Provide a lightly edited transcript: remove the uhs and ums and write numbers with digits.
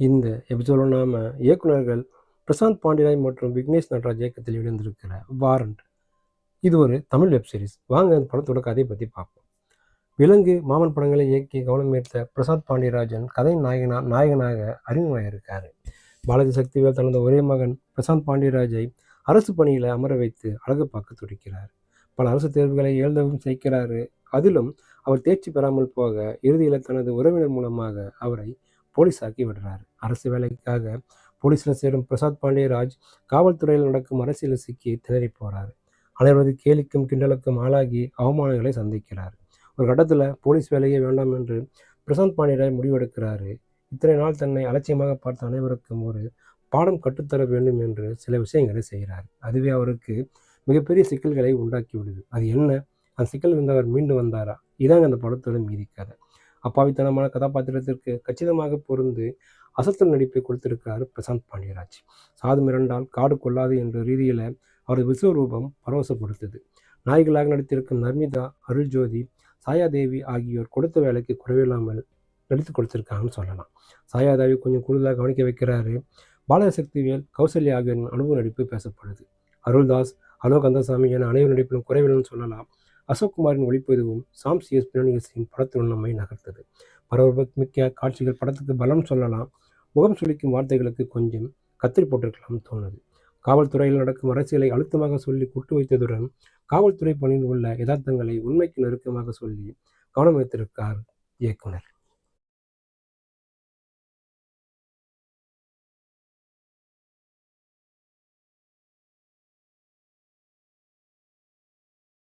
இந்த எபிசோடில் நாம் இயக்குனர்கள் பிரசாந்த் பாண்டிராய் மற்றும் விக்னேஷ் நடராஜ் இயக்கத்தில் வெளிவந்திருக்கிற வாரண்ட். இது ஒரு தமிழ் வெப் சீரிஸ். வாங்க அந்த படத்தோட கதையை பற்றி பார்ப்போம். விலங்கு மாமன் படங்களை இயக்கி கவனம் ஈர்த்த பிரசாந்த் பாண்டியராஜன் கதை நாயகனாக அறிமுகமாயிருக்காரு. பாலாஜி சக்திவேல் தனது ஒரே மகன் பிரசாந்த் பாண்டியராஜை அரசு பணியில் அமர வைத்து அழகு பார்க்க துடிக்கிறார். பல அரசு தேர்வுகளை எழுதவும் செய்கிறாரு. அதிலும் அவர் தேர்ச்சி பெறாமல் போக இறுதியில் தனது உறவினர் மூலமாக அவரை போலீஸாக்கி விடுறாரு. அரசு வேலைக்காக போலீஸில் சேரும் பிரசாத் பாண்டியராஜ் காவல்துறையில் நடக்கும் அரசியல் சிக்கி திணறி போறாரு. அனைவரது கேலிக்கும் கிண்டலுக்கும் ஆளாகி அவமானங்களை சந்திக்கிறார். ஒரு கட்டத்தில் போலீஸ் வேலையே வேண்டாம் என்று பிரசாந்த் பாண்டியராஜ் முடிவெடுக்கிறாரு. இத்தனை நாள் தன்னை அலட்சியமாக பார்த்த அனைவருக்கும் ஒரு பாடம் கற்றுத்தர வேண்டும் என்று சில விஷயங்களை செய்கிறார். அதுவே அவருக்கு மிகப்பெரிய சிக்கல்களை உண்டாக்கி விடுது. அது என்ன? அந்த சிக்கல் இருந்தவர் மீண்டு வந்தாரா? இதாங்க அந்த படத்தோட மீதி கதை. அப்பாவித்தனமான கதாபாத்திரத்திற்கு கச்சிதமாக பொருந்து அசத்தல் நடிப்பை கொடுத்திருக்கிறார் பிரசாந்த் பாண்டியராஜ். சாது மிரண்டால் காடு கொள்ளாது என்ற ரீதியில் அவரது விஸ்வரூபம் பரவசப்படுத்துது. நாய்களாக நடித்திருக்கும் நர்மிதா, அருள்ஜோதி, சாயாதேவி ஆகியோர் கொடுத்த வேலைக்கு குறைவில்லாமல் நடித்து கொடுத்திருக்காங்கன்னு சொல்லலாம். சாயாதேவி கொஞ்சம் கூடுதலாக கவனிக்க வைக்கிறாரு. பாலசக்திவேல், கௌசல்யா ஆகியோரின் அனுபவ நடிப்பு பேசப்படுது. அருள்தாஸ், அலோ கந்தசாமி என அனைவர் நடிப்பிலும் குறைவில்லைன்னு சொல்லலாம். அசோக்குமாரின் ஒளிப்பதிவும் சாம் சிஎஸ் பின்னணியின் படத்துடன் நம்மை நகர்த்தது. பரபரப்பு மிக்க காட்சிகள் படத்துக்கு பலம் சொல்லலாம். முகம் சுளிக்கும் வார்த்தைகளுக்கு கொஞ்சம் கத்திரி போட்டிருக்கலாம் தோணுது. காவல்துறையில் நடக்கும் அரசியலை அழுத்தமாக சொல்லி குட்டு வைத்ததுடன் காவல்துறை பணியில் உள்ள யதார்த்தங்களை உண்மைக்கு நெருக்கமாக சொல்லி கவனம் வைத்திருக்கார் இயக்குனர்.